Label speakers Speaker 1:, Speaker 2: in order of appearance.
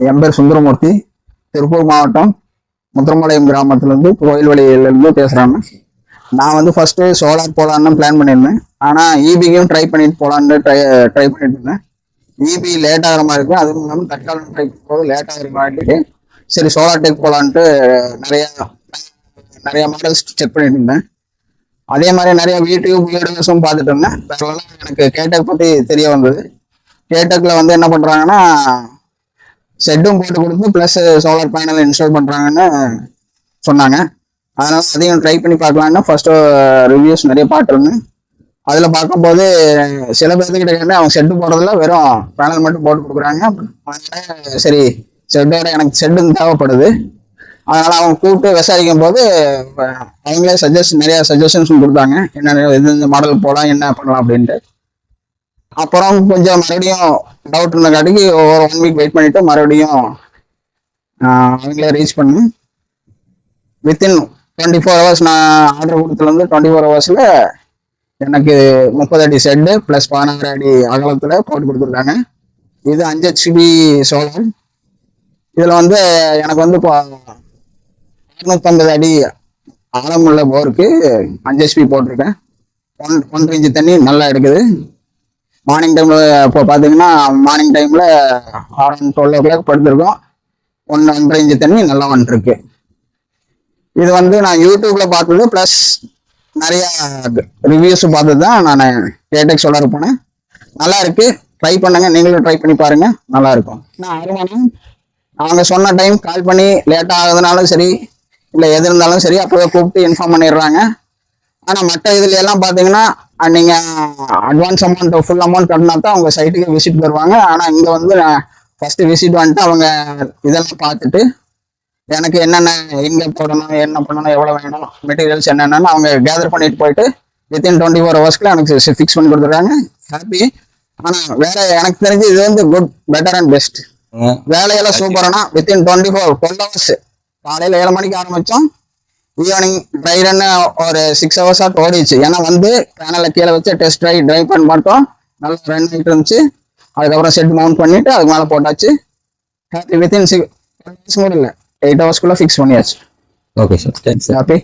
Speaker 1: என் பேர் சுந்தரமூர்த்தி, திருப்பூர் மாவட்டம் முத்திரம்பாளையம் கிராமத்துலேருந்து கோயில்வெளியிலேருந்து பேசுகிறேன். நான் வந்து ஃபர்ஸ்ட்டு சோலார் போகலான்னு பிளான் பண்ணியிருந்தேன். ஆனால் இபிக்கும் ட்ரை பண்ணிட்டு போகலான்னு ட்ரை பண்ணிட்டு இருந்தேன். இபி லேட் ஆகிற மாதிரி இருக்கும், அதுவும் இல்லாமல் தற்காலம் ட்ரை போது லேட் ஆகிற மாதிரி. சரி சோலார் டெக் போகலான்ட்டு நிறைய மாடல்ஸ் செக் பண்ணிட்டு இருந்தேன். அதே மாதிரி நிறைய யூடியூப் வீடியோஸும் பார்த்துட்டு இருந்தேன். அதெல்லாம் எனக்கு கேடெக் பற்றி தெரிய வந்தது. கேடெக்கில் வந்து என்ன பண்ணுறாங்கன்னா, செட்டும் போட்டு கொடுத்து ப்ளஸ் சோலார் பேனல் இன்ஸ்டால் பண்ணுறாங்கன்னு சொன்னாங்க. அதனால் அதையும் ட்ரை பண்ணி பார்க்கலான்னு ஃபர்ஸ்ட்டு ரிவ்யூஸ் நிறைய பார்த்துருந்தேன். அதில் பார்க்கும்போது சில பேர்த்துக்கிட்ட கேட்டு அவங்க செட்டு போடுறதுல வெறும் பேனல் மட்டும் போட்டு கொடுக்குறாங்க. அதனால சரி செட்டோட எனக்கு செட்டு தேவைப்படுது. அதனால் அவங்க கூப்பிட்டு விசாரிக்கும் போது அவங்களே நிறைய சஜஷன்ஸும் கொடுத்தாங்க, என்ன எந்த மாடல் போகலாம் என்ன பண்ணலாம் அப்படின்ட்டு. அப்புறம் கொஞ்சம் மறுபடியும் டவுட் இருந்தங்காட்டிக்கு ஒரு 1 வீக் வெயிட் பண்ணிட்டு மறுபடியும் அவங்களே ரீச் பண்ணி வித்தின் 24 ஹவர்ஸ் நான் ஆர்டர் கொடுத்துலேருந்து 24 ஹவர்ஸில் எனக்கு 30 அடி செட்டு ப்ளஸ் 16 அடி அகலத்தில் போட்டு கொடுத்துருக்காங்க. இது 5 HB சோலார். இதில் வந்து எனக்கு வந்து இப்போ 650 அடி ஆழமுள்ள போருக்கு 5 HP போட்டிருக்கேன். 1.5 இன்ச்சு தண்ணி நல்லா எடுக்குது. மார்னிங் டைமில் இப்போ பார்த்தீங்கன்னா மார்னிங் டைமில் அரௌண்ட் 12 o'clock படுத்துருக்கோம். 1.5 இன்ச்சு தண்ணி நல்லா வந்துருக்கு. இது வந்து நான் யூடியூப்ல பார்த்தது ப்ளஸ் நிறைய ரிவ்யூஸ் பார்த்து தான் நான் கேடெக் சோலார் போனேன். நல்லா இருக்கு, ட்ரை பண்ணுங்க, நீங்களும் ட்ரை பண்ணி பாருங்க, நல்லா இருக்கும். நான் அருமானம் அவங்க சொன்ன டைம் கால் பண்ணி லேட்டாக ஆகுதுனாலும் சரி இல்லை எது இருந்தாலும் சரி அப்போவே கூப்பிட்டு இன்ஃபார்ம் பண்ணிடுறாங்க. ஆனால் மற்ற இதுல எல்லாம் பார்த்தீங்கன்னா நீங்கள் அட்வான்ஸ் அமௌண்ட் ஃபுல் அமௌண்ட் கட்டினா தான் அவங்க சைட்டுக்கு விசிட் வருவாங்க. ஆனால் இங்கே வந்து ஃபர்ஸ்ட் விசிட் வந்துட்டு அவங்க இதெல்லாம் பார்த்துட்டு எனக்கு என்னென்ன எங்கே போடணும், என்ன பண்ணணும், எவ்வளோ வேணும், மெட்டீரியல்ஸ் என்னென்னு அவங்க கேதர் பண்ணிட்டு போயிட்டு வித்தின் 24 ஹவர்ஸ்க்குள்ள எனக்கு ஃபிக்ஸ் பண்ணி கொடுத்துருக்காங்க. ஹாப்பி. ஆனால் வேற எனக்கு தெரிஞ்சு இது வந்து குட், பெட்டர் அண்ட் பெஸ்ட். வேலையெல்லாம் சூப்பரானா வித்தின் 12 ஹவர்ஸ். காலையில் 7 மணிக்கு ஆரம்பித்தோம், ஈவினிங் ட்ரை ரன் ஒரு 6 ஹவர்ஸ் ஓடிச்சு. ஏன்னா வந்து பேனலில் கீழே வச்சு டெஸ்ட் ட்ரைவ் பண்ணி பார்த்தோம், நல்லா ரன் ஆகிட்டு இருந்துச்சு. அதுக்கப்புறம் செட் மவுண்ட் பண்ணிட்டு அதுக்கு மேலே போட்டாச்சு. ஹாப்பி. வித்தின் 6 ஹவர்ஸ் கூட இல்லை, 8 ஹவர்ஸ்க்குள்ள ஃபிக்ஸ் பண்ணியாச்சு.
Speaker 2: Okay sir, thanks.
Speaker 1: ஹாப்பி.